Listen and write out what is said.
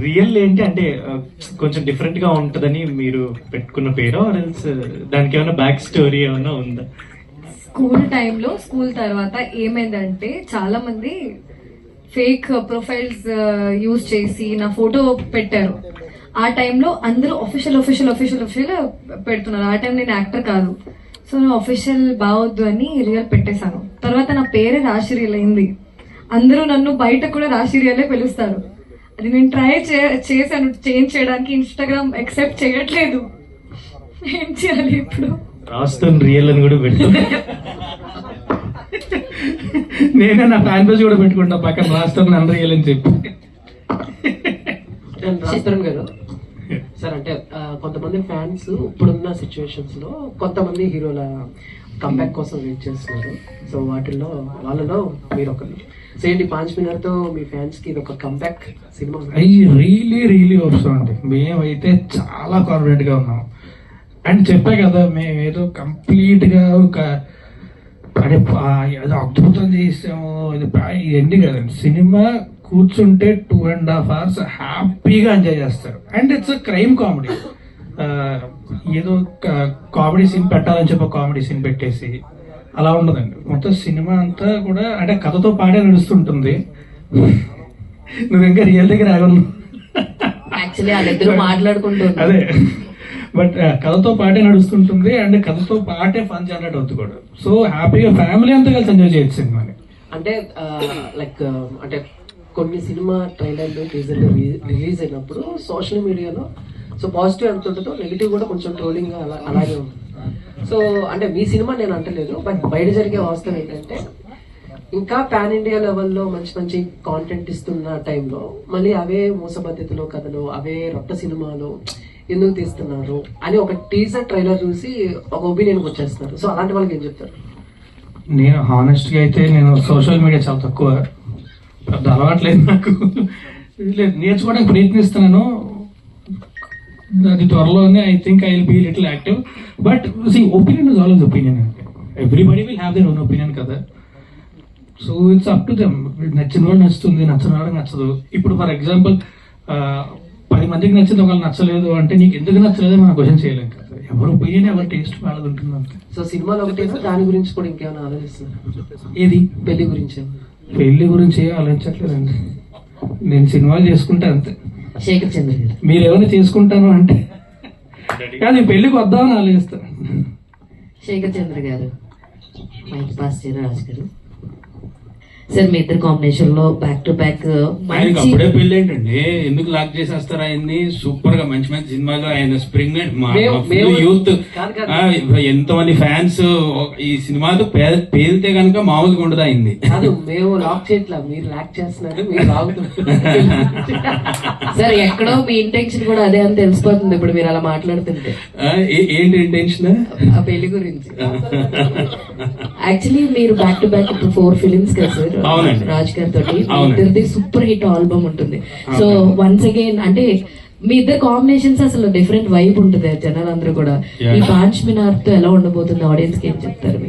Real ఏంటి అంటే కొంచెం డిఫరెంట్ గా ఉంటదని మీరు పెట్టుకున్న పేరు, దానికి ఏమైనా బ్యాక్ స్టోరీ ఏమైనా ఉందా? స్కూల్ టైంలో, స్కూల్ తర్వాత ఏమైందంటే చాలా మంది ఫేక్ ప్రొఫైల్స్ యూజ్ చేసి నా ఫోటో పెట్టారు. ఆ టైంలో అందరూ ఒఫిషియల్ పెడుతున్నారు. ఆ టైం నేను యాక్టర్ కాదు, సో నేను ఒఫిషియల్ బావద్దు అని రియల్ పెట్టేశాను. తర్వాత నా పేరే రాశి రియల్ అయింది. అందరూ నన్ను బయట కూడా రాశి రియలే పిలుస్తారు. అది నేను ట్రై చేశాను చేంజ్ చేయడానికి, ఇన్స్టాగ్రామ్ యాక్సెప్ట్ చేయట్లేదు. ఏం చేయాలి ఇప్పుడు? రాస్తాను రియల్ అని కూడా పెట్టు. నేనే నా ఫ్యాన్ పేజ్ కూడా పెట్టుకుంటా పక్కన, రాస్తాను నన్ను రియల్ అని చెప్పి. రాస్తాను గారు సార్, అంటే కొంతమంది ఫ్యాన్స్ ఇప్పుడున్న సిచ్యువేషన్స్ లో కొంతమంది హీరోల కంబ్యాక్ కోసం వెయిట్ చేస్తున్నారు. సో వాళ్ళలో మీరు ఒకరు. సో ఏంటి 5 మినిట్తో మీ ఫ్యాన్స్ కి ఇది ఒక కంబ్యాక్ సినిమా? రియలీ వస్తుంది. మేమైతే చాలా కాన్ఫిడెంట్ గా ఉన్నాం. అండ్ చెప్పే కదా, మేము ఏదో కంప్లీట్ గా ఒక అంటే ఏదో అద్భుతం చేసాము ఇవన్నీ కదండి. సినిమా కూర్చుంటే 2.5 hours హ్యాపీగా ఎంజాయ్ చేస్తారు. And it's crime comedy. ఏదో కామెడీ సీన్ పెట్టాలని చెప్పి కామెడీ సీన్ పెట్టేసి అలా ఉండదండి. మొత్తం సినిమా అంతా కూడా అంటే కథతో పాటే నడుస్తుంటుంది. నువ్వు ఇంకా రియల్ దగ్గర అదే, బట్ కథతో పాటే నడుస్తుంటుంది అండ్ కథతో పాటే ఫన్ జనరేట్ అవుతుంది కూడా. సో హ్యాపీగా ఫ్యామిలీ అంతా కలిసి ఎంజాయ్ చేయొచ్చు సినిమాని. అంటే లైక్ అంటే కొన్ని సినిమా ట్రైలర్లు టీజర్లు రిలీజ్ అయినప్పుడు సోషల్ మీడియాలో సో పాజిటివ్ ఎంత ఉంటుందో నెగిటివ్ కూడా కొంచెం ట్రోలింగ్ అలాగే ఉంటుంది. సో అంటే మీ సినిమా నేను అంటలేదు, బట్ బయట జరిగే వాస్తవం ఏంటంటే ఇంకా పాన్ ఇండియా లెవెల్లో మంచి కాంటెంట్ ఇస్తున్న టైంలో మళ్ళీ అవే మూసబద్ధతిలో కథలు, అవే రొట్ట సినిమాలు ఎందుకు తీస్తున్నారు అని ఒక టీజర్ ట్రైలర్ చూసి ఒక ఒపీనియన్కి వచ్చేస్తున్నారు. సో అలాంటి వాళ్ళకి ఏం చెప్తారు? నేను హానెస్ట్గా అయితే నేను సోషల్ మీడియా చాలా తక్కువ, పెద్ద అలవాట్లేదు నాకు. నేర్చుకోవడానికి ప్రయత్నిస్తున్నాను. అది త్వరలోనే I think I will be little active. But see, opinion is always opinion. Everybody will have their own opinion కదా. So it's up to them. నచ్చిన వాళ్ళు నచ్చుతుంది, నచ్చిన వాళ్ళకి నచ్చదు. ఇప్పుడు ఫర్ ఎగ్జాంపుల్ 10 మందికి నచ్చింది, ఒకళ్ళు నచ్చలేదు అంటే నీకు ఎందుకు నచ్చలేదు మనం క్వశ్చన్ చేయలేం కదా. ఎవరి ఒపీనియన్, ఎవరి టేస్ట్ వాళ్ళది ఉంటుంది అంతే. సో సినిమాలో ఒకటేనా, దాని గురించి కూడా ఇంకేమైనా ఆలోచిస్తున్నారు? ఏది? పెళ్లి గురించి. పెళ్లి గురించి ఏం ఆలోచించట్లేదండి. నేను సినిమాలు చేసుకుంటా అంతే. శేఖర్ చంద్ర గారు, మీరు ఏమైనా చేసుకుంటాను అంటే కానీ పెళ్లికి వద్దామని ఆలోచిస్తాను. శేఖర్ చంద్ర గారు, మైక్ పాస్ చేయరా రాజు గారు. సార్ మీ ఇద్దరు కాంబినేషన్ లో బ్యాక్ టు బ్యాక్. ఆయనకి అప్పుడే పెళ్లి ఏంటండి, ఎందుకు లాక్ చేసేస్తారు ఆయన్ని? సూపర్ గా మంచి సినిమాలు ఆయన స్ప్రింగ్ యూత్ ఎంతమంది ఫ్యాన్స్ ఈ సినిమాతో పేలితే కనుక మామూలుగా ఉండదు అయింది. మేము లాక్ చేయట్లా, మీరు లాక్ చేస్తున్నారు, మీరు లాగుతున్నారు. సార్ ఎక్కడో మీ ఇంటెన్షన్ కూడా అదే అని తెలిసిపోతుంది ఇప్పుడు మీరు అలా మాట్లాడుతుంటే. ఏంటి ఇంటెన్షన్? ఆ పెళ్లి గురించి. యాక్చువల్లీ మీరు బ్యాక్ టు బ్యాక్ ఇప్పుడు 4 ఫిలిమ్స్ కదా సార్ రాజ్ గారి తోటి. ఇద్దరిది సూపర్ హిట్ ఆల్బమ్ ఉంటుంది. సో వన్స్ అగైన్ అంటే మీ ఇద్దరు కాంబినేషన్స్ అసలు డిఫరెంట్ వైబ్ ఉంటుంది జనాలందరూ కూడా. ఈ 5 మినిట్ తో ఎలా ఉండబోతుంది, ఆడియన్స్ కి ఏం చెప్తారు?